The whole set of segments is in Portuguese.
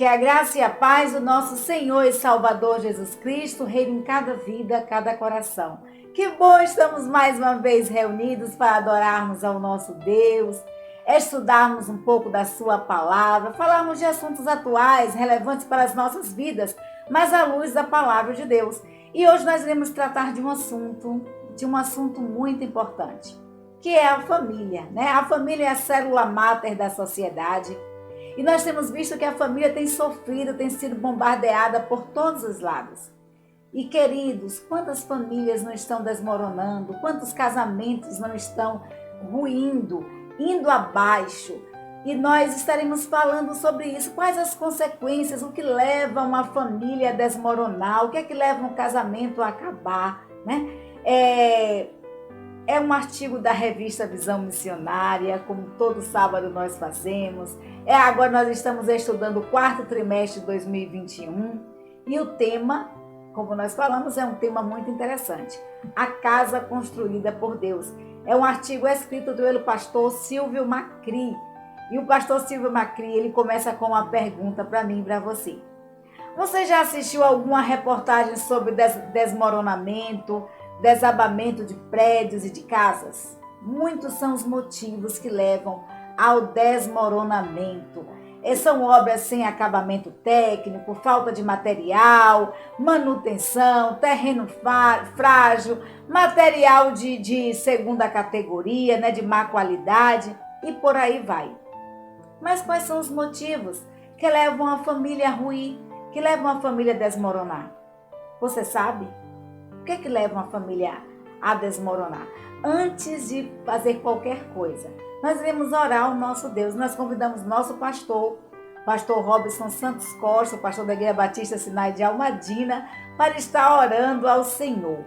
Que a graça e a paz do nosso Senhor e Salvador Jesus Cristo reine em cada vida, cada coração. Que bom estamos mais uma vez reunidos para adorarmos ao nosso Deus, estudarmos um pouco da sua palavra, falarmos de assuntos atuais, relevantes para as nossas vidas, mas à luz da palavra de Deus. E hoje nós iremos tratar de um assunto muito importante, que é a família, né? A família é a célula máter da sociedade. E nós temos visto que a família tem sofrido, tem sido bombardeada por todos os lados. E queridos, quantas famílias não estão desmoronando, quantos casamentos não estão ruindo, indo abaixo. E nós estaremos falando sobre isso, quais as consequências, o que leva uma família a desmoronar, o que é que leva um casamento a acabar, né? É um artigo da revista Visão Missionária, como todo sábado nós fazemos. Agora nós estamos estudando o quarto trimestre de 2021 e o tema, como nós falamos, é um tema muito interessante. A casa construída por Deus. É um artigo escrito pelo pastor Silvio Macri. E o pastor Silvio Macri, ele começa com uma pergunta para mim e para você. Você já assistiu alguma reportagem sobre desmoronamento, desabamento de prédios e de casas? Muitos são os motivos que levam ao desmoronamento. São obras sem acabamento técnico, falta de material, manutenção, terreno frágil, material de segunda categoria, né, de má qualidade e por aí vai. Mas quais são os motivos que levam a família a ruir, que levam a família a desmoronar? Você sabe? O que é que leva uma família a desmoronar? Antes de fazer qualquer coisa, nós iremos orar ao nosso Deus. Nós convidamos nosso pastor Robson Santos Costa, o pastor da Igreja Batista Sinai de Almadina, para estar orando ao Senhor.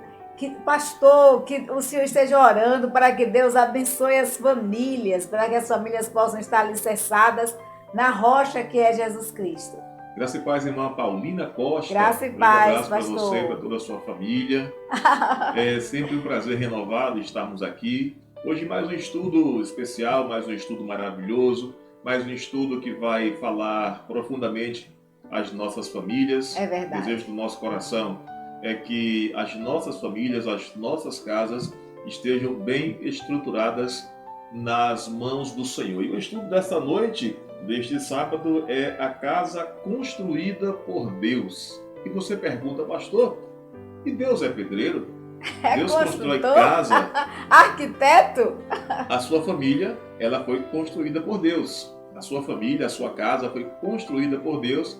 Pastor, que o Senhor esteja orando para que Deus abençoe as famílias, para que as famílias possam estar alicerçadas na rocha que é Jesus Cristo. Graça e paz, irmã Paulina Costa. Graça e paz, pastor. Para você, para toda a sua família. É sempre um prazer renovado estarmos aqui. Hoje mais um estudo especial, mais um estudo maravilhoso, mais um estudo que vai falar profundamente às nossas famílias. É verdade. O desejo do nosso coração é que as nossas famílias, as nossas casas estejam bem estruturadas nas mãos do Senhor. E o estudo desta noite, deste sábado, é a casa construída por Deus. E você pergunta, pastor, e Deus é pedreiro? Deus constrói casa. Arquiteto? A sua família, ela foi construída por Deus. A sua família, a sua casa foi construída por Deus.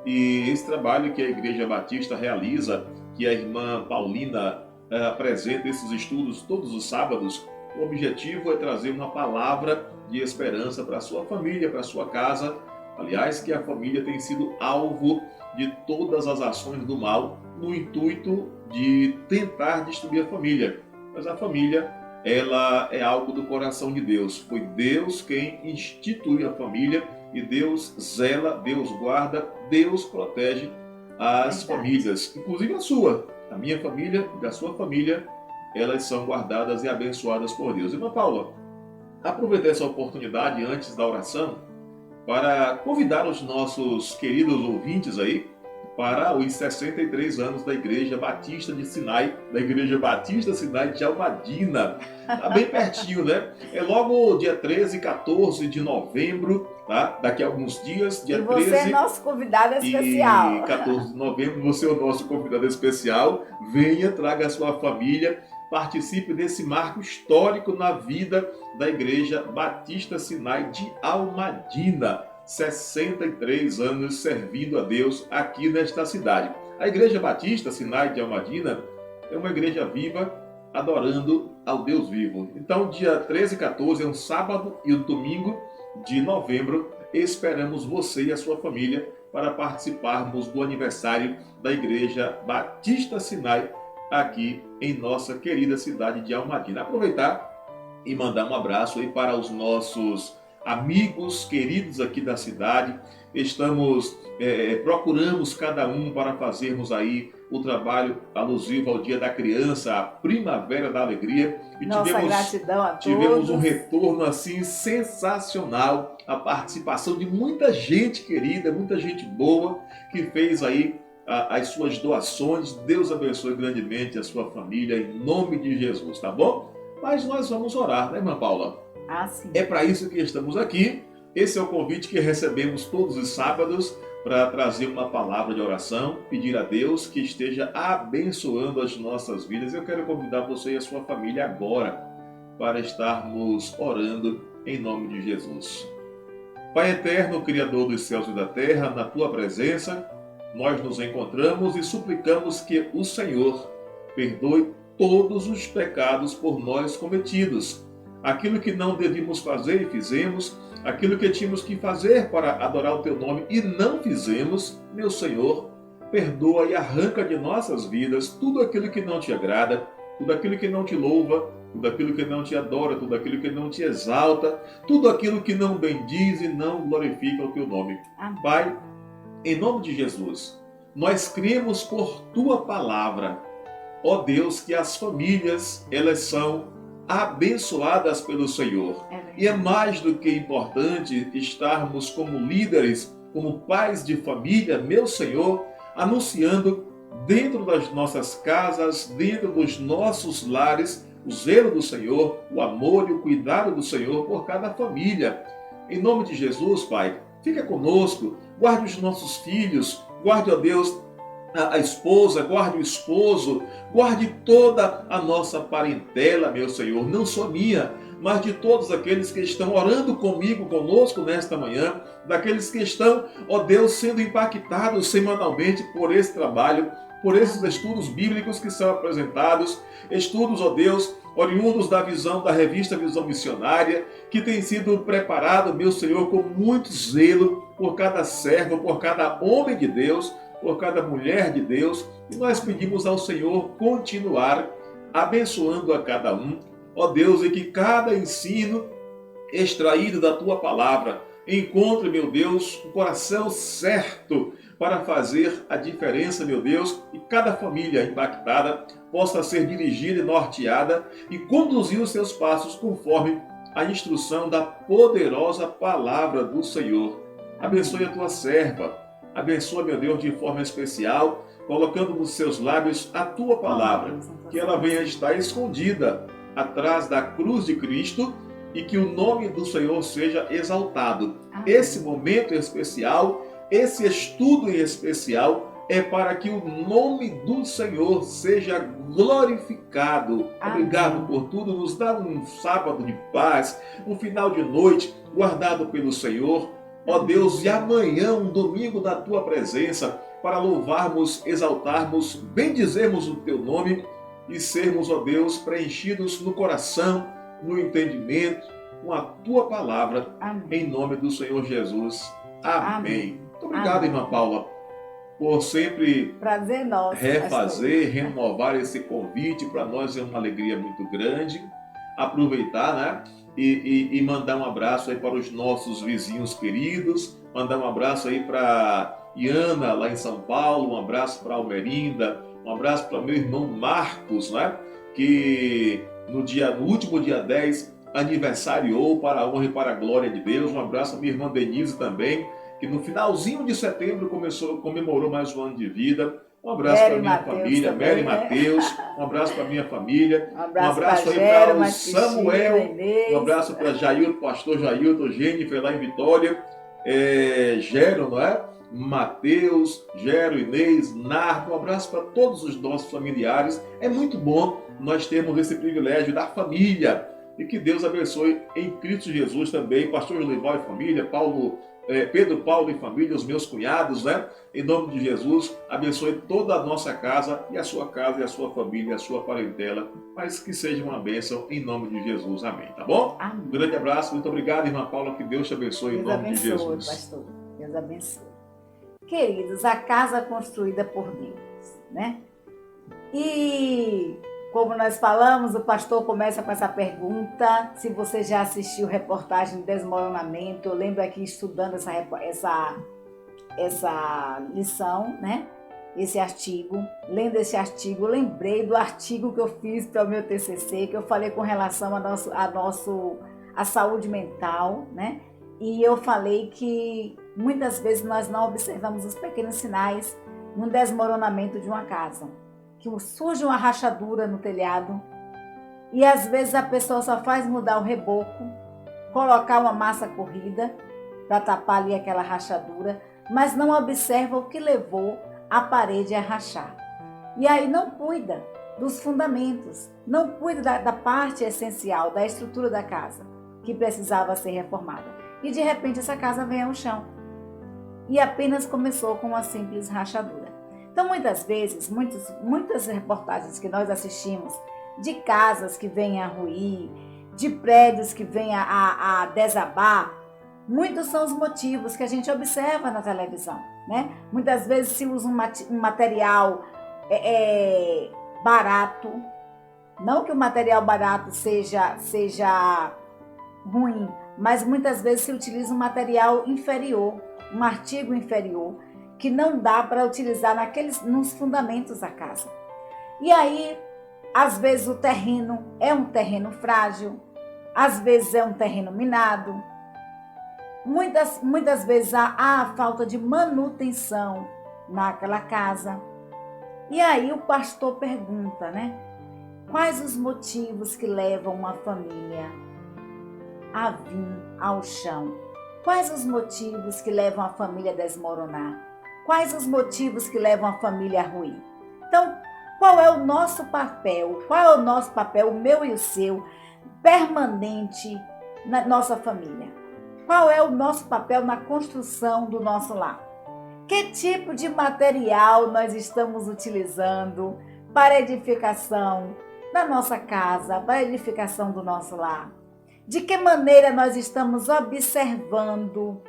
E esse trabalho que a Igreja Batista realiza, que a irmã Paulina apresenta esses estudos todos os sábados, o objetivo é trazer uma palavra de esperança para a sua família, para a sua casa. Aliás, que a família tem sido alvo de todas as ações do mal no intuito de tentar destruir a família. Mas a família, ela é algo do coração de Deus. Foi Deus quem institui a família e Deus zela, Deus guarda, Deus protege as famílias, inclusive a sua. A minha família e da sua família, elas são guardadas e abençoadas por Deus. Irmã Paula, aproveitei essa oportunidade antes da oração para convidar os nossos queridos ouvintes aí para os 63 anos da Igreja Batista de Sinai, da Igreja Batista Sinai de Almadina. Está bem pertinho, né? É logo dia 13 e 14 de novembro, tá? Daqui a alguns dias, dia 13... E você é nosso convidado especial. E 14 de novembro, você é o nosso convidado especial. Venha, traga a sua família, participe desse marco histórico na vida da Igreja Batista Sinai de Almadina. 63 anos servindo a Deus aqui nesta cidade. A Igreja Batista Sinai de Almadina é uma igreja viva, adorando ao Deus vivo. Então, dia 13 e 14 é um sábado e um domingo de novembro. Esperamos você e a sua família para participarmos do aniversário da Igreja Batista Sinai aqui em nossa querida cidade de Almadina. Aproveitar e mandar um abraço aí para os nossos amigos queridos aqui da cidade. Procuramos cada um para fazermos aí o trabalho alusivo ao Dia da Criança, a Primavera da Alegria. E nossa gratidão a todos. Tivemos um retorno assim sensacional a participação de muita gente querida, muita gente boa que fez aí as suas doações. Deus abençoe grandemente a sua família, em nome de Jesus, tá bom? Mas nós vamos orar, né, irmã Paula? Sim. É para isso que estamos aqui. Esse é o convite que recebemos todos os sábados para trazer uma palavra de oração, pedir a Deus que esteja abençoando as nossas vidas. Eu quero convidar você e a sua família agora para estarmos orando em nome de Jesus. Pai eterno, Criador dos céus e da terra, na tua presença, nós nos encontramos e suplicamos que o Senhor perdoe todos os pecados por nós cometidos. Aquilo que não devíamos fazer e fizemos, aquilo que tínhamos que fazer para adorar o teu nome e não fizemos, meu Senhor, perdoa e arranca de nossas vidas tudo aquilo que não te agrada, tudo aquilo que não te louva, tudo aquilo que não te adora, tudo aquilo que não te exalta, tudo aquilo que não bendiz e não glorifica o teu nome. Amém. Pai, em nome de Jesus, nós cremos por tua palavra, ó Deus, que as famílias, elas são abençoadas pelo Senhor. E é mais do que importante estarmos como líderes, como pais de família, meu Senhor, anunciando dentro das nossas casas, dentro dos nossos lares, o zelo do Senhor, o amor e o cuidado do Senhor por cada família. Em nome de Jesus, Pai, fica conosco, guarde os nossos filhos, guarde, ó Deus, a esposa, guarde o esposo, guarde toda a nossa parentela, meu Senhor, não só minha, mas de todos aqueles que estão orando comigo, conosco nesta manhã, daqueles que estão, ó Deus, sendo impactados semanalmente por esse trabalho, por esses estudos bíblicos que são apresentados, estudos, ó Deus, oriundos da visão da revista Visão Missionária, que tem sido preparado, meu Senhor, com muito zelo por cada servo, por cada homem de Deus, por cada mulher de Deus, e nós pedimos ao Senhor continuar abençoando a cada um, ó Deus, e que cada ensino extraído da Tua Palavra encontre, meu Deus, um coração certo para fazer a diferença, meu Deus, e cada família impactada possa ser dirigida e norteada e conduzir os seus passos conforme a instrução da poderosa Palavra do Senhor. Abençoe a Tua serva, abençoa, meu Deus, de forma especial, colocando nos seus lábios a Tua Palavra, que ela venha estar escondida atrás da cruz de Cristo e que o nome do Senhor seja exaltado. Esse momento especial, esse estudo em especial, é para que o nome do Senhor seja glorificado. Obrigado por tudo. Nos dá um sábado de paz, um final de noite guardado pelo Senhor. Ó Deus, e amanhã, um domingo da Tua presença, para louvarmos, exaltarmos, bendizermos o Teu nome e sermos, ó Deus, preenchidos no coração, no entendimento, com a Tua Palavra, em nome do Senhor Jesus. Amém. Muito obrigado, irmã Paula, por sempre refazer, renovar esse convite. Para nós é uma alegria muito grande. Aproveitar, né? E mandar um abraço aí para os nossos vizinhos queridos, mandar um abraço aí para Iana, lá em São Paulo, um abraço para Almerinda, um abraço para meu irmão Marcos, né? Que no último dia 10 aniversariou, para a honra e para a glória de Deus. Um abraço para minha irmã Denise também, que no finalzinho de setembro comemorou mais um ano de vida. Um abraço para minha família, Mary e Mateus. Um abraço para minha família. Um abraço aí para o Samuel. Um abraço para Jailton, pastor Jailton, Jennifer lá em Vitória. Gero, não é? Mateus, Gero, Inês, Nardo. Um abraço para todos os nossos familiares. É muito bom nós termos esse privilégio da família. E que Deus abençoe em Cristo Jesus também. Pastor Jolival e família, Pedro Paulo e família, os meus cunhados, né? Em nome de Jesus, abençoe toda a nossa casa e a sua família, a sua parentela, mas que seja uma bênção em nome de Jesus. Amém, tá bom? Amém. Um grande abraço, muito obrigado, irmã Paula, que Deus te abençoe em nome de Jesus. Pastor. Deus abençoe. Queridos, a casa construída por Deus, né? E como nós falamos, o pastor começa com essa pergunta, se você já assistiu reportagem de desmoronamento. Eu lembro aqui estudando essa lição, né? Esse artigo, lendo esse artigo, eu lembrei do artigo que eu fiz para o meu TCC, que eu falei com relação à saúde mental, né? E eu falei que muitas vezes nós não observamos os pequenos sinais no desmoronamento de uma casa. Que surge uma rachadura no telhado e às vezes a pessoa só faz mudar o reboco, colocar uma massa corrida para tapar ali aquela rachadura, mas não observa o que levou a parede a rachar. E aí não cuida dos fundamentos, não cuida da parte essencial, da estrutura da casa, que precisava ser reformada. E de repente essa casa vem ao chão. E apenas começou com uma simples rachadura. Então muitas vezes, muitas reportagens que nós assistimos de casas que vêm a ruir, de prédios que vêm a desabar, muitos são os motivos que a gente observa na televisão, né? Muitas vezes se usa um material barato, não que o material barato seja ruim, mas muitas vezes se utiliza um material inferior, um artigo inferior, que não dá para utilizar nos fundamentos da casa. E aí, às vezes o terreno é um terreno frágil, às vezes é um terreno minado, muitas vezes há a falta de manutenção naquela casa. E aí o pastor pergunta, né? Quais os motivos que levam uma família a vir ao chão? Quais os motivos que levam a família a desmoronar? Quais os motivos que levam a família a ruir? Então, qual é o nosso papel? Qual é o nosso papel, o meu e o seu, permanente na nossa família? Qual é o nosso papel na construção do nosso lar? Que tipo de material nós estamos utilizando para a edificação da nossa casa, para a edificação do nosso lar? De que maneira nós estamos observando,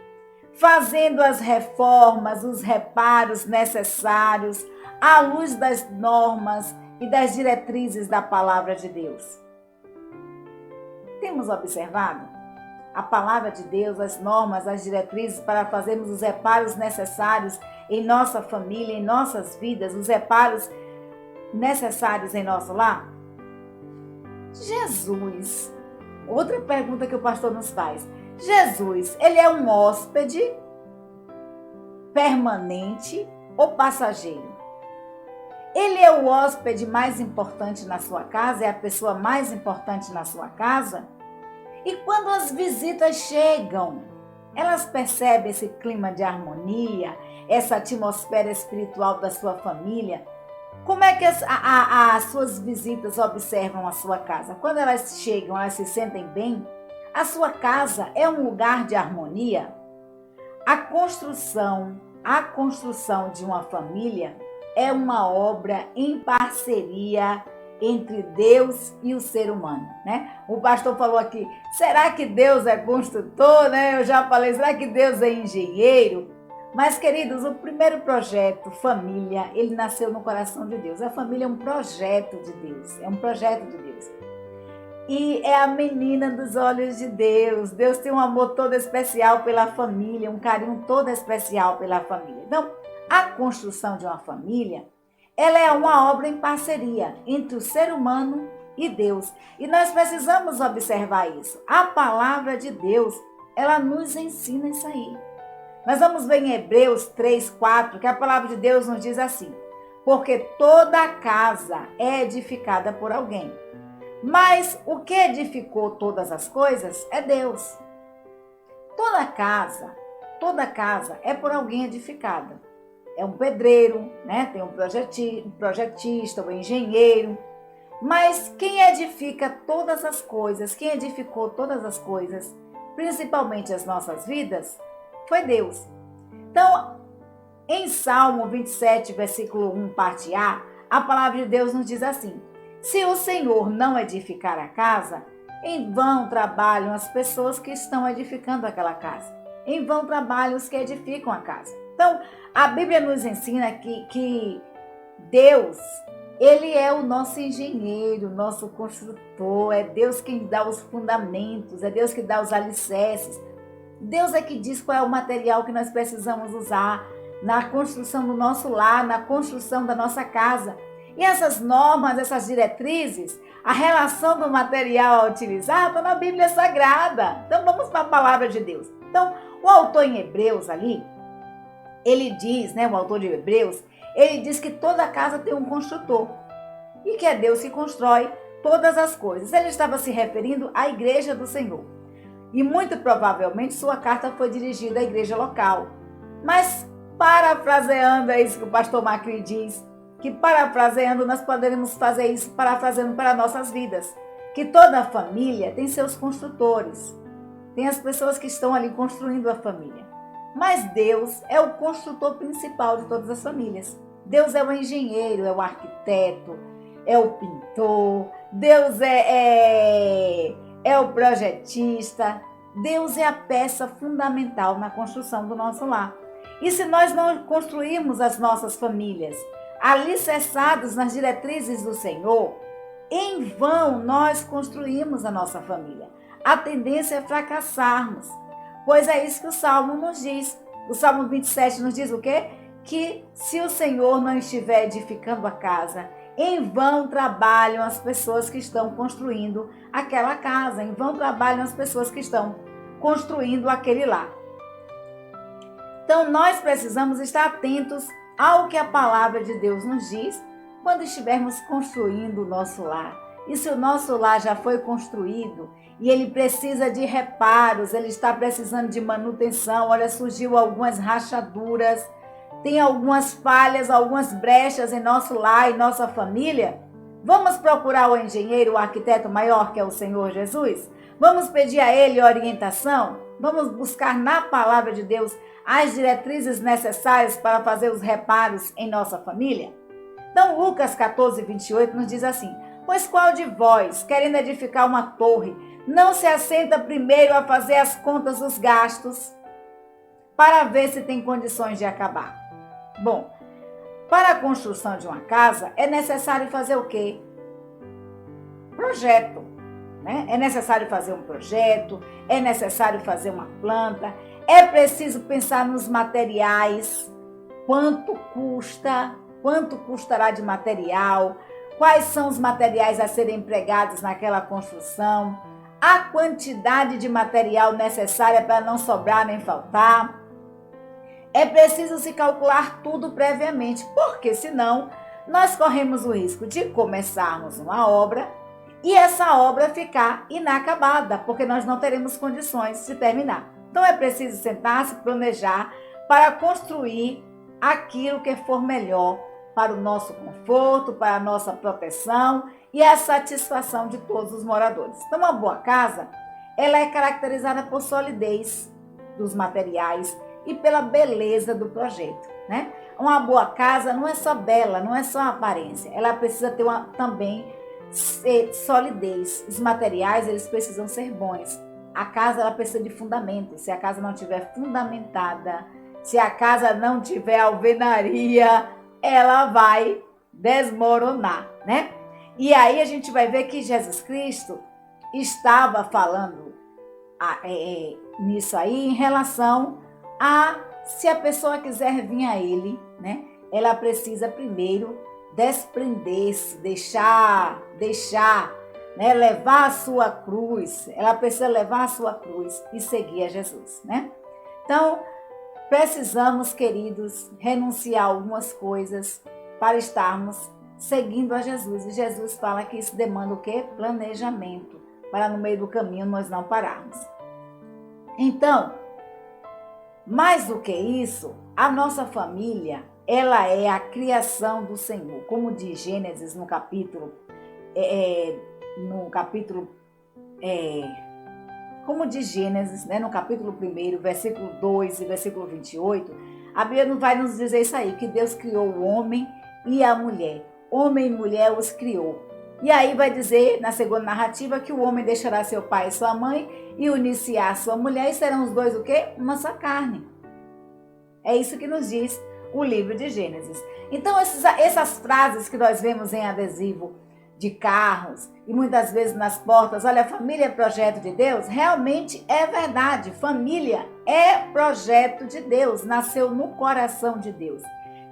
fazendo as reformas, os reparos necessários à luz das normas e das diretrizes da palavra de Deus? Temos observado a palavra de Deus, as normas, as diretrizes para fazermos os reparos necessários em nossa família, em nossas vidas, os reparos necessários em nosso lar? Jesus, outra pergunta que o pastor nos faz. Jesus, ele é um hóspede permanente ou passageiro? Ele é o hóspede mais importante na sua casa? É a pessoa mais importante na sua casa? E quando as visitas chegam, elas percebem esse clima de harmonia, essa atmosfera espiritual da sua família? Como é que as suas visitas observam a sua casa? Quando elas chegam, elas se sentem bem? A sua casa é um lugar de harmonia? A construção de uma família é uma obra em parceria entre Deus e o ser humano, né? O pastor falou aqui, será que Deus é construtor, né? Eu já falei, será que Deus é engenheiro? Mas, queridos, o primeiro projeto, família, ele nasceu no coração de Deus. A família é um projeto de Deus, é um projeto de Deus. E é a menina dos olhos de Deus. Deus tem um amor todo especial pela família, um carinho todo especial pela família. Então, a construção de uma família, ela é uma obra em parceria entre o ser humano e Deus. E nós precisamos observar isso. A palavra de Deus, ela nos ensina isso aí. Nós vamos ver em Hebreus 3:4, que a palavra de Deus nos diz assim: porque toda casa é edificada por alguém. Mas o que edificou todas as coisas é Deus. Toda casa é por alguém edificada. É um pedreiro, né? Tem um projetista, um engenheiro. Mas quem edifica todas as coisas, quem edificou todas as coisas, principalmente as nossas vidas, foi Deus. Então, em Salmo 27, versículo 1, parte A, a palavra de Deus nos diz assim: se o Senhor não edificar a casa, em vão trabalham as pessoas que estão edificando aquela casa. Em vão trabalham os que edificam a casa. Então, a Bíblia nos ensina que Deus, ele é o nosso engenheiro, nosso construtor, é Deus quem dá os fundamentos, é Deus que dá os alicerces. Deus é que diz qual é o material que nós precisamos usar na construção do nosso lar, na construção da nossa casa. E essas normas, essas diretrizes, a relação do material a utilizar está na Bíblia Sagrada. Então vamos para a palavra de Deus. Então, o autor em Hebreus ali, ele diz, o autor de Hebreus, ele diz que toda casa tem um construtor e que é Deus que constrói todas as coisas. Ele estava se referindo à igreja do Senhor. E muito provavelmente sua carta foi dirigida à igreja local. Mas, parafraseando, é isso que o pastor Macri diz, que parafraseando nós poderemos fazer isso parafraseando para nossas vidas. Que toda família tem seus construtores. Tem as pessoas que estão ali construindo a família. Mas Deus é o construtor principal de todas as famílias. Deus é o engenheiro, é o arquiteto, é o pintor. Deus é o projetista. Deus é a peça fundamental na construção do nosso lar. E se nós não construirmos as nossas famílias alicerçadas nas diretrizes do Senhor, em vão nós construímos a nossa família. A tendência é fracassarmos, pois é isso que o Salmo nos diz. O Salmo 27 nos diz o quê? Que se o Senhor não estiver edificando a casa, em vão trabalham as pessoas que estão construindo aquela casa, em vão trabalham as pessoas que estão construindo aquele lar. Então nós precisamos estar atentos ao que a palavra de Deus nos diz quando estivermos construindo o nosso lar. E se o nosso lar já foi construído e ele precisa de reparos, ele está precisando de manutenção, olha, surgiu algumas rachaduras, tem algumas falhas, algumas brechas em nosso lar e nossa família, vamos procurar o engenheiro, o arquiteto maior, que é o Senhor Jesus? Vamos pedir a ele orientação? Vamos buscar na palavra de Deus as diretrizes necessárias para fazer os reparos em nossa família? Então, Lucas 14, 28 nos diz assim: pois qual de vós, querendo edificar uma torre, não se assenta primeiro a fazer as contas dos gastos para ver se tem condições de acabar? Bom, para a construção de uma casa é necessário fazer o quê? Projeto, É necessário fazer um projeto, é necessário fazer uma planta, é preciso pensar nos materiais, quanto custará de material, quais são os materiais a serem empregados naquela construção, a quantidade de material necessária para não sobrar nem faltar. É preciso se calcular tudo previamente, porque senão nós corremos o risco de começarmos uma obra e essa obra ficar inacabada, porque nós não teremos condições de terminar. Então é preciso sentar-se, planejar para construir aquilo que for melhor para o nosso conforto, para a nossa proteção e a satisfação de todos os moradores. Então, uma boa casa, ela é caracterizada por solidez dos materiais e pela beleza do projeto, Uma boa casa não é só bela, não é só a aparência, ela precisa ter também solidez. Os materiais, eles precisam ser bons. A casa, ela precisa de fundamento. Se a casa não estiver fundamentada, se a casa não tiver alvenaria, ela vai desmoronar, E aí a gente vai ver que Jesus Cristo estava falando nisso aí em relação a se a pessoa quiser vir a ele, ela precisa primeiro desprender-se, deixar, levar a sua cruz. Ela precisa levar a sua cruz e seguir a Jesus, Então, precisamos, queridos, renunciar a algumas coisas para estarmos seguindo a Jesus. E Jesus fala que isso demanda o quê? Planejamento, para no meio do caminho nós não pararmos. Então, mais do que isso, a nossa família, ela é a criação do Senhor. Como diz Gênesis no capítulo como diz Gênesis, no capítulo 1, versículo 2 e versículo 28, a Bíblia vai nos dizer isso aí, que Deus criou o homem e a mulher. Homem e mulher os criou. E aí vai dizer, na segunda narrativa, que o homem deixará seu pai e sua mãe e unir-se à sua mulher, e serão os dois o quê? Uma só carne. É isso que nos diz o livro de Gênesis. Então, essas frases que nós vemos em adesivo de carros e muitas vezes nas portas, olha, família é projeto de Deus, realmente é verdade. Família é projeto de Deus, nasceu no coração de Deus.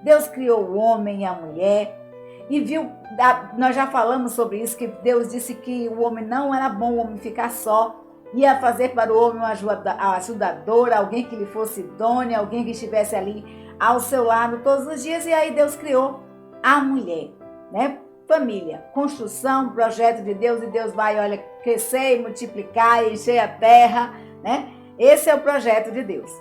Deus criou o homem e a mulher e viu, nós já falamos sobre isso, que Deus disse que o homem não era bom o homem ficar só, ia fazer para o homem uma ajudadora, alguém que lhe fosse idônea, alguém que estivesse ali ao seu lado todos os dias, e aí Deus criou a mulher, né? Família, construção, projeto de Deus, e Deus vai, olha, crescer e multiplicar e encher a terra, né? Esse é o projeto de Deus.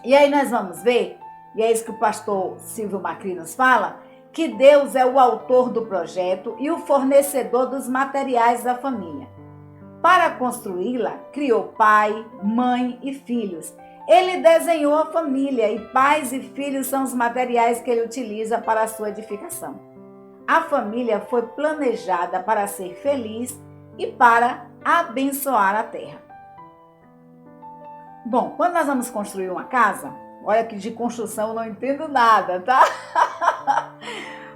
E aí nós vamos ver, e é isso que o pastor Silvio Macri nos fala, que Deus é o autor do projeto e o fornecedor dos materiais da família. Para construí-la, criou pai, mãe e filhos. Ele desenhou a família, e pais e filhos são os materiais que ele utiliza para a sua edificação. A família foi planejada para ser feliz e para abençoar a terra. Bom, quando nós vamos construir uma casa, olha que de construção eu não entendo nada, tá?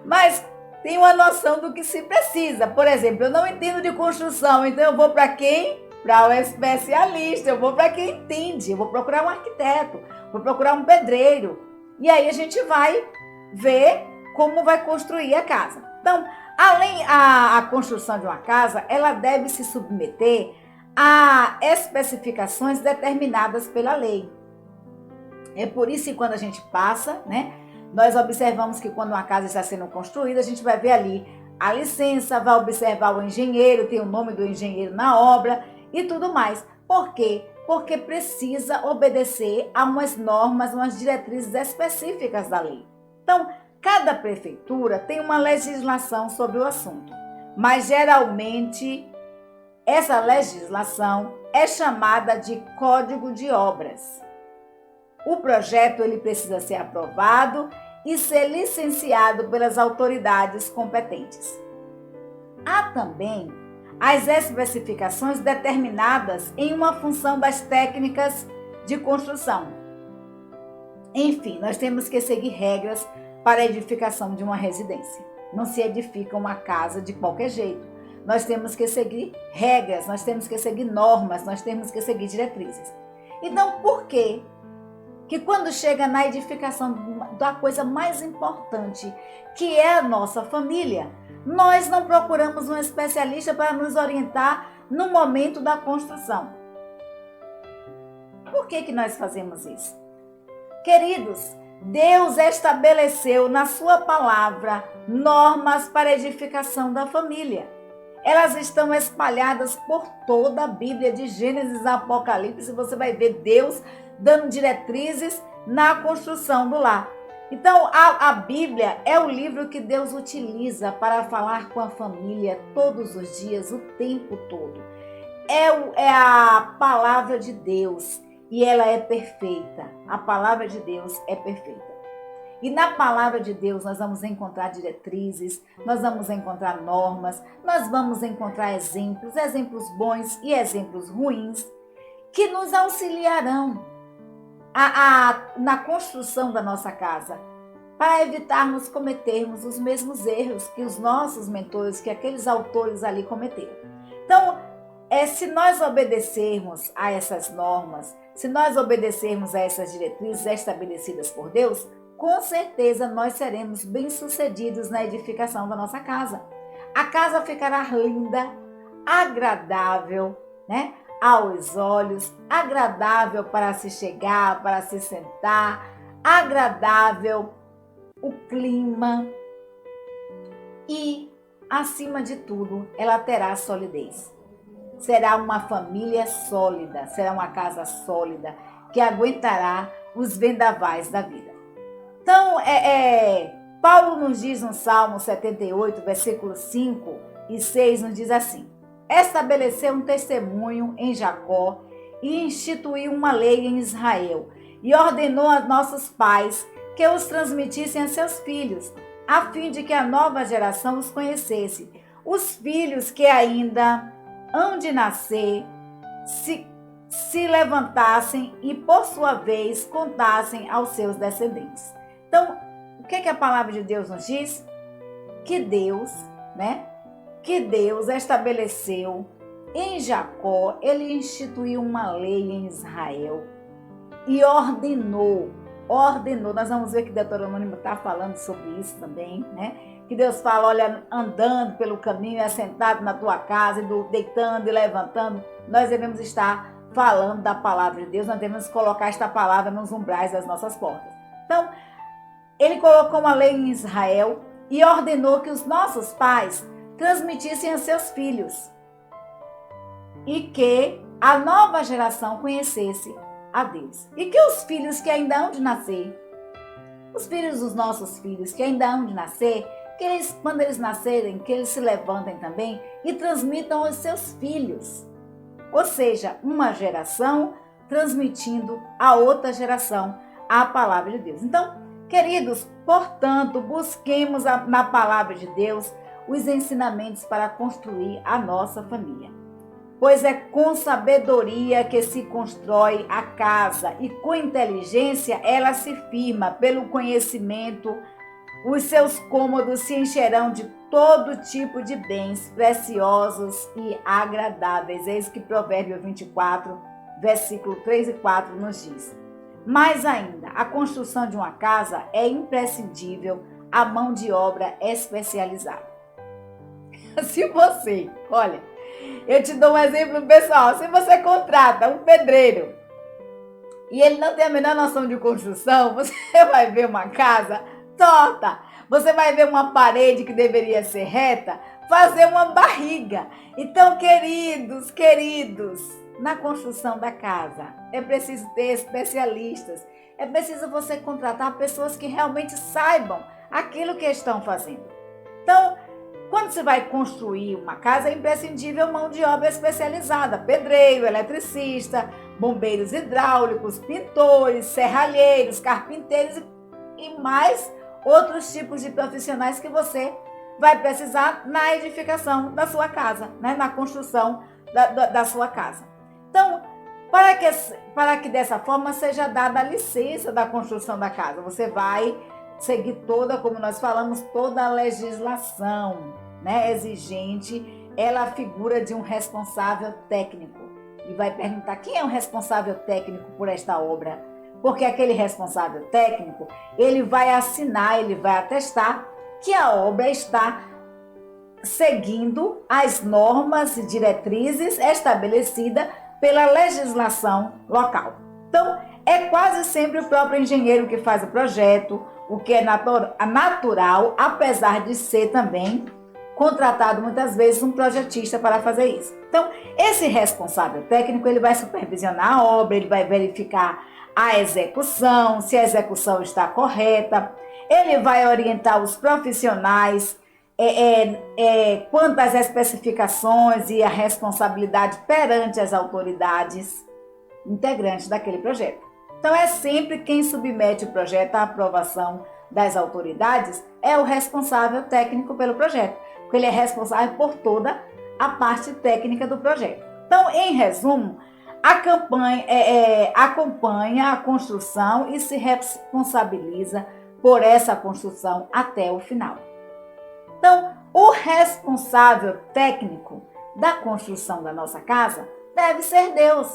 Mas tem uma noção do que se precisa. Por exemplo, eu não entendo de construção, então eu vou para quem? Para o especialista, eu vou para quem entende, eu vou procurar um arquiteto, vou procurar um pedreiro. E aí a gente vai ver como vai construir a casa. Então, além a construção de uma casa, ela deve se submeter a especificações determinadas pela lei. É por isso que quando a gente passa, né, nós observamos que quando uma casa está sendo construída, a gente vai ver ali a licença, vai observar o engenheiro, tem o nome do engenheiro na obra e tudo mais. Por quê? Porque precisa obedecer a umas normas, umas diretrizes específicas da lei. Então, cada prefeitura tem uma legislação sobre o assunto, mas geralmente essa legislação é chamada de Código de Obras. O projeto ele precisa ser aprovado e ser licenciado pelas autoridades competentes. Há também as especificações determinadas em uma função das técnicas de construção. Enfim, nós temos que seguir regras para a edificação de uma residência. Não se edifica uma casa de qualquer jeito. Nós temos que seguir regras, nós temos que seguir normas, nós temos que seguir diretrizes. Então, por quê? Que quando chega na edificação da coisa mais importante, que é a nossa família, nós não procuramos um especialista para nos orientar no momento da construção. Por que nós fazemos isso? Queridos, Deus estabeleceu na sua palavra normas para a edificação da família. Elas estão espalhadas por toda a Bíblia, de Gênesis a Apocalipse. Você vai ver Deus dando diretrizes na construção do lar. Então, a Bíblia é o livro que Deus utiliza para falar com a família todos os dias, o tempo todo. É a palavra de Deus e ela é perfeita. A palavra de Deus é perfeita. E na palavra de Deus nós vamos encontrar diretrizes, nós vamos encontrar normas, nós vamos encontrar exemplos bons e exemplos ruins, que nos auxiliarão na construção da nossa casa, para evitarmos cometermos os mesmos erros que os nossos mentores, que aqueles autores ali cometeram. Então, se nós obedecermos a essas normas, se nós obedecermos a essas diretrizes estabelecidas por Deus, com certeza nós seremos bem-sucedidos na edificação da nossa casa. A casa ficará linda, agradável, né? Aos olhos, agradável para se chegar, para se sentar, agradável o clima e, acima de tudo, ela terá solidez. Será uma família sólida, será uma casa sólida que aguentará os vendavais da vida. Então, Paulo nos diz no Salmo 78, versículos 5 e 6, nos diz assim: estabeleceu um testemunho em Jacó e instituiu uma lei em Israel, e ordenou a nossos pais que os transmitissem a seus filhos, a fim de que a nova geração os conhecesse. Os filhos que ainda hão de nascer se levantassem e, por sua vez, contassem aos seus descendentes. Então, o que a palavra de Deus nos diz? Que Deus, que Deus estabeleceu em Jacó, ele instituiu uma lei em Israel e ordenou. Nós vamos ver que Deuteronômio está falando sobre isso também, que Deus fala, olha, andando pelo caminho, assentado na tua casa, deitando e levantando, nós devemos estar falando da palavra de Deus, nós devemos colocar esta palavra nos umbrais das nossas portas. Então, ele colocou uma lei em Israel e ordenou que os nossos pais transmitissem a seus filhos e que a nova geração conhecesse a Deus. E que os filhos que ainda hão de nascer, os filhos dos nossos filhos que ainda hão de nascer, que eles, quando eles nascerem, que eles se levantem também e transmitam aos seus filhos. Ou seja, uma geração transmitindo a outra geração a palavra de Deus. Então, queridos, portanto, busquemos na palavra de Deus os ensinamentos para construir a nossa família. Pois é com sabedoria que se constrói a casa e com inteligência ela se firma. Pelo conhecimento, os seus cômodos se encherão de todo tipo de bens preciosos e agradáveis. Eis que Provérbio 24, versículo 3 e 4 nos diz. Mais ainda, a construção de uma casa é imprescindível a mão de obra especializada. Se você, olha, eu te dou um exemplo pessoal, se você contrata um pedreiro e ele não tem a menor noção de construção, você vai ver uma casa torta, você vai ver uma parede que deveria ser reta, fazer uma barriga. Então, queridos, na construção da casa, é preciso ter especialistas, é preciso você contratar pessoas que realmente saibam aquilo que estão fazendo. Então, quando você vai construir uma casa, é imprescindível mão de obra especializada, pedreiro, eletricista, bombeiros hidráulicos, pintores, serralheiros, carpinteiros e mais outros tipos de profissionais que você vai precisar na edificação da sua casa, né? Na construção da sua casa. Então, para que dessa forma seja dada a licença da construção da casa, você vai seguir toda, como nós falamos, toda a legislação, né, exigente. Ela é a figura de um responsável técnico. E vai perguntar quem é o responsável técnico por esta obra. Porque aquele responsável técnico, ele vai assinar, ele vai atestar que a obra está seguindo as normas e diretrizes estabelecidas pela legislação local. Então, é quase sempre o próprio engenheiro que faz o projeto, o que é natural, apesar de ser também contratado muitas vezes um projetista para fazer isso. Então, esse responsável técnico, ele vai supervisionar a obra, ele vai verificar a execução, se a execução está correta, ele vai orientar os profissionais quanto às especificações e a responsabilidade perante as autoridades integrantes daquele projeto. Então, é sempre quem submete o projeto à aprovação das autoridades é o responsável técnico pelo projeto, porque ele é responsável por toda a parte técnica do projeto. Então, em resumo, acompanha a construção e se responsabiliza por essa construção até o final. Então, o responsável técnico da construção da nossa casa deve ser Deus.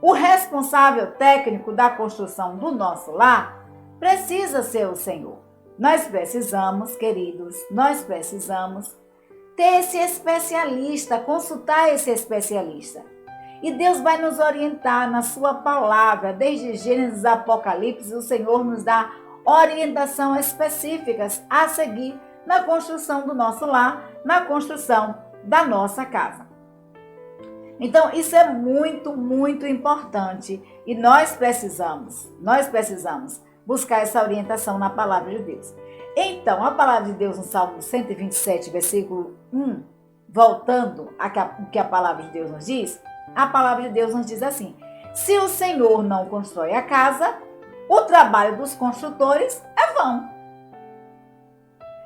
O responsável técnico da construção do nosso lar precisa ser o Senhor. Nós precisamos, queridos, ter esse especialista, consultar esse especialista. E Deus vai nos orientar na sua palavra, desde Gênesis a Apocalipse, o Senhor nos dá orientações específicas a seguir na construção do nosso lar, na construção da nossa casa. Então, isso é muito, muito importante e nós precisamos buscar essa orientação na palavra de Deus. Então, a palavra de Deus no Salmo 127, versículo 1, voltando ao que a palavra de Deus nos diz, a palavra de Deus nos diz assim: se o Senhor não constrói a casa, o trabalho dos construtores é vão.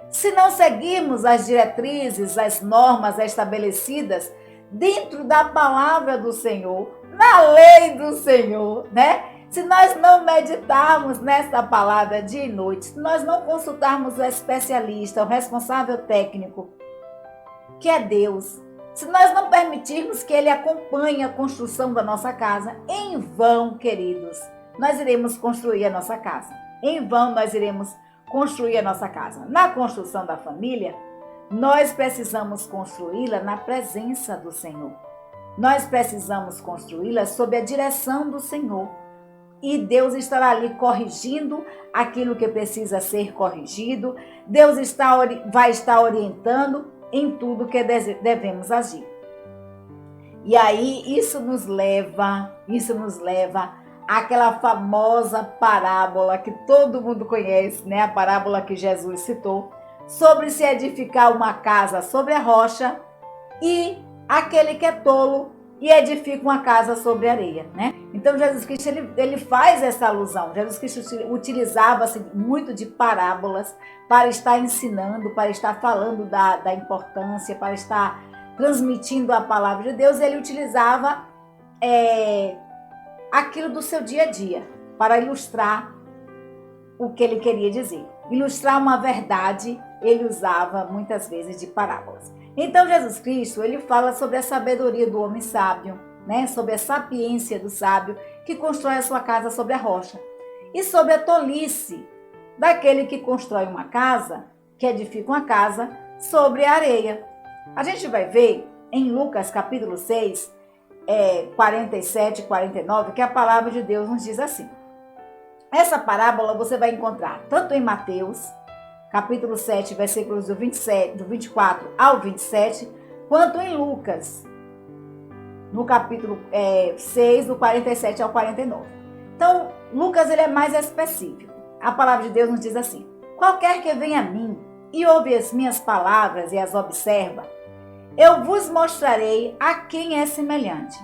Se não seguirmos as diretrizes, as normas estabelecidas dentro da palavra do Senhor, na lei do Senhor, né? Se nós não meditarmos nessa palavra dia e noite, se nós não consultarmos o especialista, o responsável técnico, que é Deus, se nós não permitirmos que Ele acompanhe a construção da nossa casa, em vão, queridos, nós iremos construir a nossa casa. Em vão nós iremos construir a nossa casa? Na construção da família, nós precisamos construí-la na presença do Senhor. Nós precisamos construí-la sob a direção do Senhor. E Deus estará ali corrigindo aquilo que precisa ser corrigido. Deus vai estar orientando em tudo que devemos agir. E aí isso nos leva àquela famosa parábola que todo mundo conhece, né? A parábola que Jesus citou, sobre se edificar uma casa sobre a rocha e aquele que é tolo e edifica uma casa sobre areia, né? Então Jesus Cristo ele faz essa alusão. Jesus Cristo utilizava-se muito de parábolas para estar ensinando, para estar falando da importância, para estar transmitindo a palavra de Deus. Ele utilizava aquilo do seu dia a dia para ilustrar o que ele queria dizer. Ilustrar uma verdade, ele usava muitas vezes de parábolas. Então Jesus Cristo, ele fala sobre a sabedoria do homem sábio, né? Sobre a sapiência do sábio que constrói a sua casa sobre a rocha. E sobre a tolice daquele que constrói uma casa, que edifica uma casa sobre a areia. A gente vai ver em Lucas capítulo 6, 47 e 49, que a palavra de Deus nos diz assim. Essa parábola você vai encontrar tanto em Mateus, capítulo 7, versículos do 24 ao 27, quanto em Lucas, no capítulo 6, do 47 ao 49. Então, Lucas ele é mais específico. A palavra de Deus nos diz assim: qualquer que venha a mim e ouve as minhas palavras e as observa, eu vos mostrarei a quem é semelhante.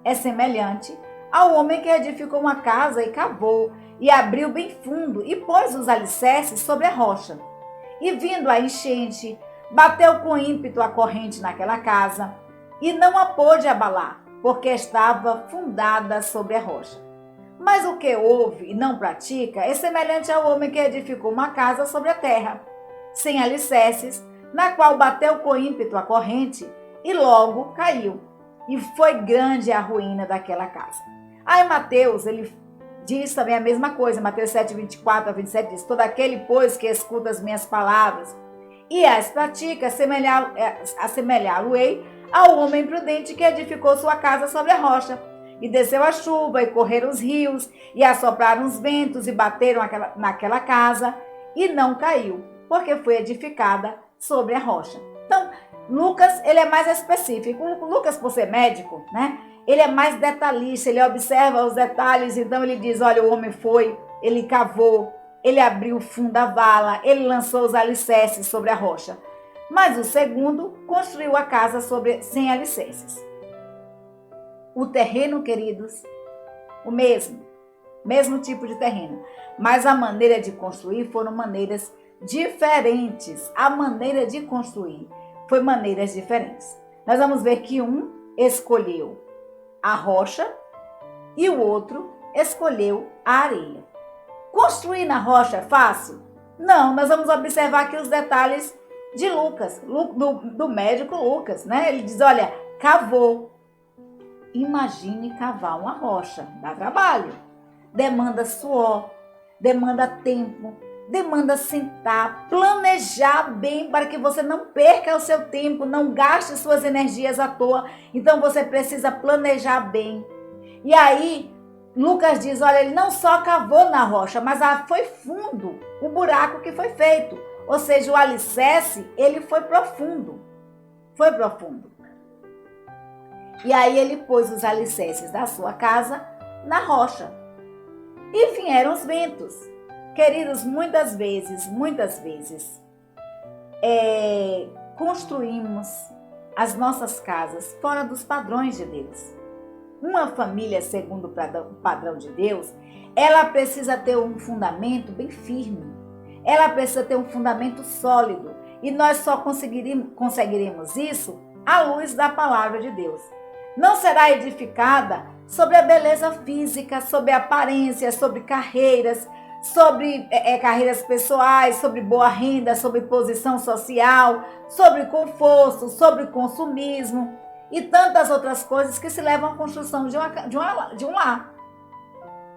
É semelhante ao homem que edificou uma casa e cavou, e abriu bem fundo, e pôs os alicerces sobre a rocha. E vindo a enchente, bateu com ímpeto a corrente naquela casa, e não a pôde abalar, porque estava fundada sobre a rocha. Mas o que ouve e não pratica é semelhante ao homem que edificou uma casa sobre a terra, sem alicerces, na qual bateu com ímpeto a corrente, e logo caiu. E foi grande a ruína daquela casa. Aí Mateus, ele diz também a mesma coisa. Mateus 7, 24 a 27 diz: todo aquele, pois, que escuta as minhas palavras e as pratica, assemelhá-lo-ei ao homem prudente que edificou sua casa sobre a rocha. E desceu a chuva, e correram os rios, e assopraram os ventos, e bateram naquela casa, e não caiu, porque foi edificada sobre a rocha. Então, Lucas, ele é mais específico. Lucas, por ser médico, né? Ele é mais detalhista, ele observa os detalhes. Então ele diz, olha, o homem foi, ele cavou, ele abriu o fundo da vala, ele lançou os alicerces sobre a rocha. Mas o segundo construiu a casa sem alicerces. O terreno, queridos, o mesmo tipo de terreno. Mas a maneira de construir foram maneiras diferentes. A maneira de construir foi maneiras diferentes. Nós vamos ver que um escolheu a rocha e o outro escolheu a areia. Construir na rocha é fácil? Não, nós vamos observar aqui os detalhes de Lucas, do médico Lucas, né? Ele diz, olha, cavou. Imagine cavar uma rocha, dá trabalho, demanda suor, demanda tempo, demanda sentar, planejar bem para que você não perca o seu tempo, não gaste suas energias à toa. Então você precisa planejar bem. E aí, Lucas diz, olha, ele não só cavou na rocha, mas foi fundo o buraco que foi feito. Ou seja, o alicerce, ele foi profundo. Foi profundo. E aí ele pôs os alicerces da sua casa na rocha. E vieram os ventos. Queridos, muitas vezes, construímos as nossas casas fora dos padrões de Deus. Uma família segundo o padrão de Deus, ela precisa ter um fundamento bem firme. Ela precisa ter um fundamento sólido. E nós só conseguiremos isso à luz da palavra de Deus. Não será edificada sobre a beleza física, sobre a aparência, sobre carreiras, sobre carreiras pessoais, sobre boa renda, sobre posição social, sobre conforto, sobre consumismo e tantas outras coisas que se levam à construção de um lar.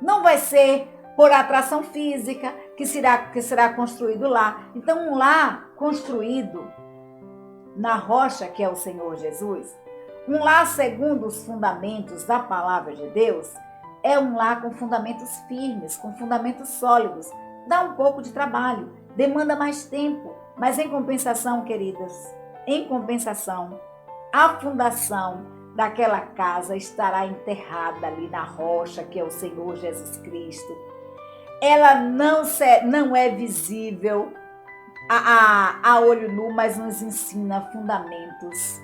Não vai ser por atração física que será construído lá. Então, um lar construído na rocha que é o Senhor Jesus, um lar segundo os fundamentos da palavra de Deus, é um lar com fundamentos firmes, com fundamentos sólidos. Dá um pouco de trabalho, demanda mais tempo, mas em compensação, queridas, em compensação, a fundação daquela casa estará enterrada ali na rocha que é o Senhor Jesus Cristo. Ela não é visível a olho nu, mas nos ensina fundamentos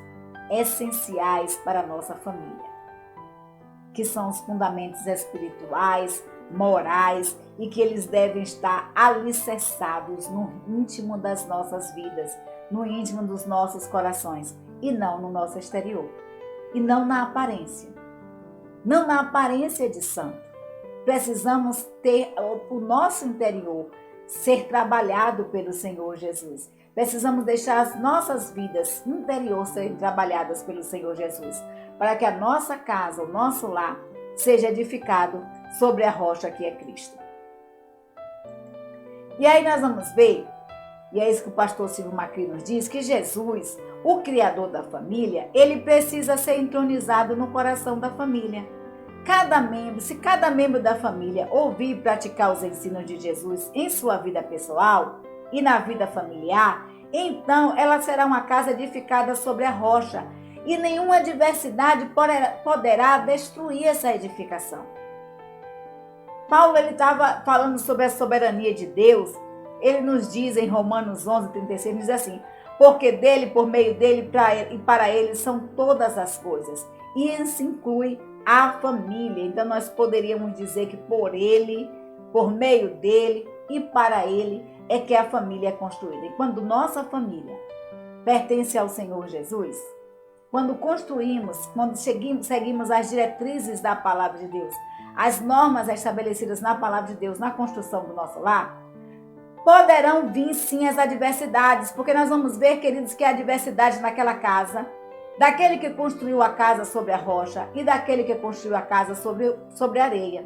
essenciais para a nossa família, que são os fundamentos espirituais, morais, e que eles devem estar alicerçados no íntimo das nossas vidas, no íntimo dos nossos corações, e não no nosso exterior, e não na aparência, não na aparência de santo. Precisamos ter o nosso interior ser trabalhado pelo Senhor Jesus. Precisamos deixar as nossas vidas interior serem trabalhadas pelo Senhor Jesus, para que a nossa casa, o nosso lar, seja edificado sobre a rocha que é Cristo. E aí nós vamos ver, e é isso que o pastor Silvio Macri nos diz, que Jesus, o Criador da família, ele precisa ser entronizado no coração da família. Se cada membro da família ouvir e praticar os ensinos de Jesus em sua vida pessoal e na vida familiar, então ela será uma casa edificada sobre a rocha, e nenhuma adversidade poderá destruir essa edificação. Paulo estava falando sobre a soberania de Deus. Ele nos diz em Romanos 11:36, diz assim: porque dele, por meio dele e para ele são todas as coisas. E isso inclui a família. Então nós poderíamos dizer que por ele, por meio dele e para ele é que a família é construída. E quando nossa família pertence ao Senhor Jesus, quando construímos, quando seguimos as diretrizes da palavra de Deus, as normas estabelecidas na palavra de Deus, na construção do nosso lar, poderão vir sim as adversidades, porque nós vamos ver, queridos, que a adversidade naquela casa, daquele que construiu a casa sobre a rocha e daquele que construiu a casa sobre a areia.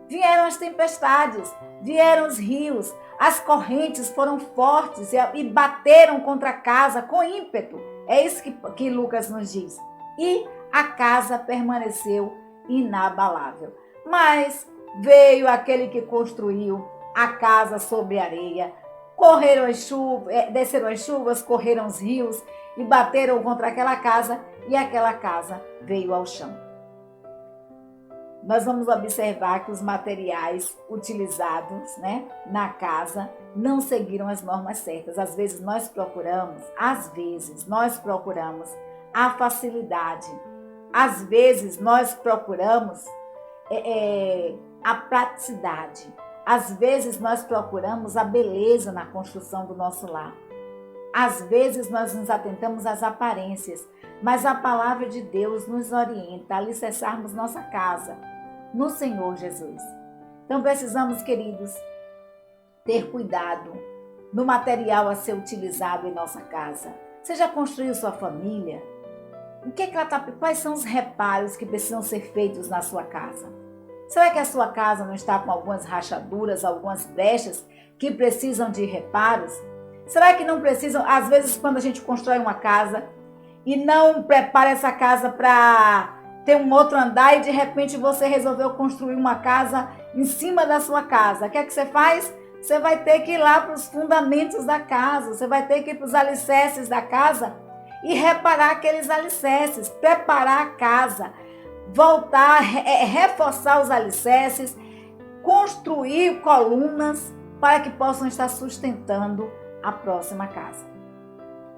Vieram as tempestades, vieram os rios, as correntes foram fortes e bateram contra a casa com ímpeto. É isso que Lucas nos diz. E a casa permaneceu inabalável. Mas veio aquele que construiu a casa sobre a areia. Desceram as chuvas, correram os rios e bateram contra aquela casa, e aquela casa veio ao chão. Nós vamos observar que os materiais utilizados, na casa não seguiram as normas certas. Às vezes nós procuramos a facilidade. Às vezes nós procuramos a praticidade. Às vezes nós procuramos a beleza na construção do nosso lar. Às vezes nós nos atentamos às aparências, mas a palavra de Deus nos orienta a alicerçarmos nossa casa no Senhor Jesus. Então precisamos, queridos, ter cuidado no material a ser utilizado em nossa casa. Você já construiu sua família? Quais são os reparos que precisam ser feitos na sua casa? Será que a sua casa não está com algumas rachaduras, algumas brechas que precisam de reparos? Será que não precisam, às vezes, quando a gente constrói uma casa e não prepara essa casa para ter um outro andar e de repente você resolveu construir uma casa em cima da sua casa, o que é que você faz? Você vai ter que ir lá para os fundamentos da casa, você vai ter que ir para os alicerces da casa e reparar aqueles alicerces, preparar a casa, voltar, reforçar os alicerces, construir colunas para que possam estar sustentando a próxima casa.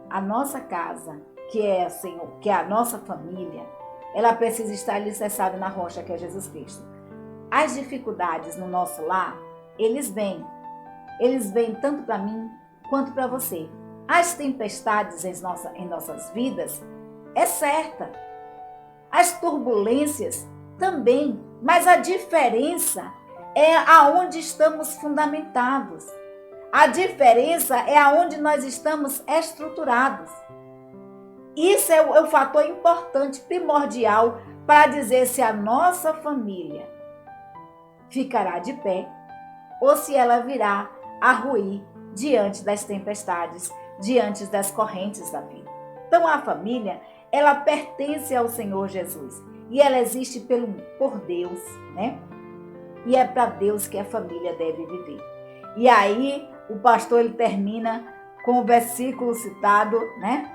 A nossa casa, que é a nossa família, ela precisa estar alicerçada na rocha que é Jesus Cristo. As dificuldades no nosso lar, eles vêm tanto para mim quanto para você. As tempestades em nossas vidas, é certa. As turbulências também, mas a diferença é aonde estamos fundamentados. A diferença é aonde nós estamos estruturados. Isso é o fator importante, primordial, para dizer se a nossa família ficará de pé ou se ela virá a ruir diante das tempestades, diante das correntes da vida. Então a família, ela pertence ao Senhor Jesus e ela existe por Deus, né? E é para Deus que a família deve viver. E aí o pastor ele termina com o versículo citado, né?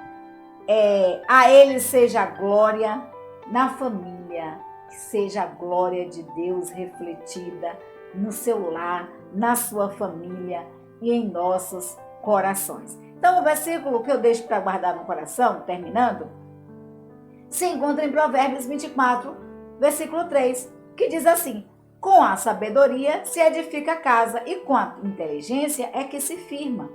A ele seja a glória na família, que seja a glória de Deus refletida no seu lar, na sua família e em nossos corações. Então o versículo que eu deixo para guardar no coração, terminando, se encontra em Provérbios 24, versículo 3, que diz assim: com a sabedoria se edifica a casa e com a inteligência é que se firma.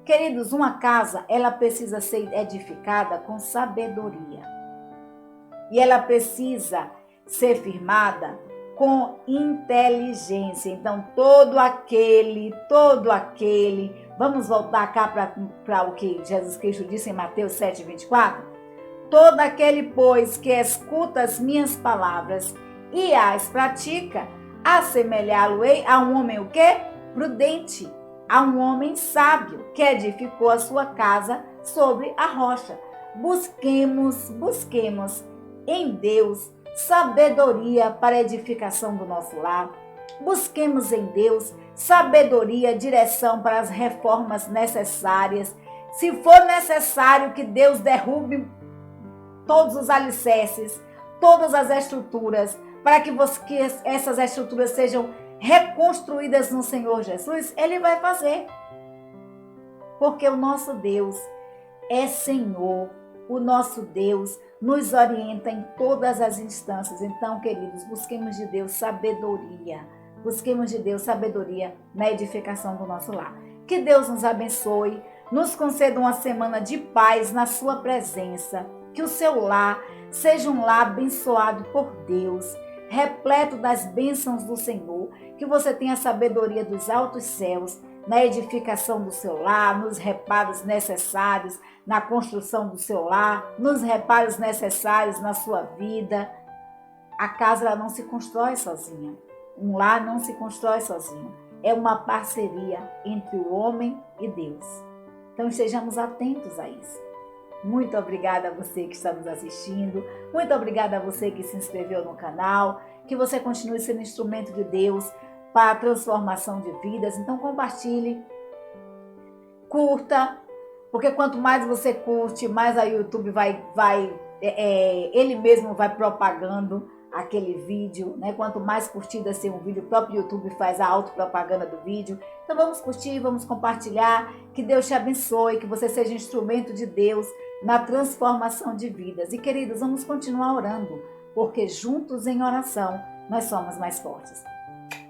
Queridos, uma casa, ela precisa ser edificada com sabedoria. E ela precisa ser firmada com inteligência. Então, todo aquele, vamos voltar cá para o que Jesus Cristo disse em Mateus 7,24? Todo aquele, pois, que escuta as minhas palavras e as pratica, assemelhá-lo-ei a um homem o quê? Prudente, a um homem sábio, que edificou a sua casa sobre a rocha. Busquemos em Deus sabedoria para a edificação do nosso lar. Busquemos em Deus sabedoria, direção para as reformas necessárias. Se for necessário que Deus derrube todos os alicerces, todas as estruturas, para que essas estruturas sejam reconstruídas no Senhor Jesus, Ele vai fazer. Porque o nosso Deus é Senhor, o nosso Deus nos orienta em todas as instâncias. Então, queridos, busquemos de Deus sabedoria. Busquemos de Deus sabedoria na edificação do nosso lar. Que Deus nos abençoe, nos conceda uma semana de paz na sua presença. Que o seu lar seja um lar abençoado por Deus, repleto das bênçãos do Senhor. Que você tenha sabedoria dos altos céus na edificação do seu lar, nos reparos necessários na construção do seu lar, nos reparos necessários na sua vida. A casa ela não se constrói sozinha. Um lar não se constrói sozinho. É uma parceria entre o homem e Deus. Então estejamos atentos a isso. Muito obrigada a você que está nos assistindo. Muito obrigada a você que se inscreveu no canal. Que você continue sendo instrumento de Deus para a transformação de vidas. Então compartilhe, curta, porque quanto mais você curte, mais a YouTube ele mesmo vai propagando aquele vídeo, né? Quanto mais curtidas tem um vídeo, o próprio YouTube faz a autopropaganda do vídeo. Então vamos curtir, vamos compartilhar. Que Deus te abençoe, que você seja instrumento de Deus na transformação de vidas. E queridos, vamos continuar orando, porque juntos em oração nós somos mais fortes.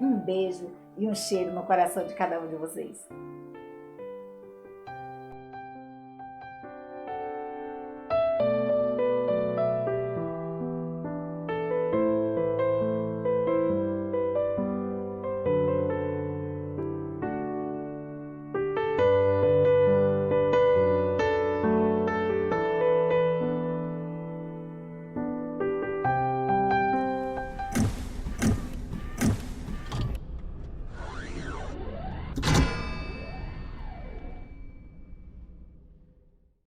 Um beijo e um cheiro no coração de cada um de vocês.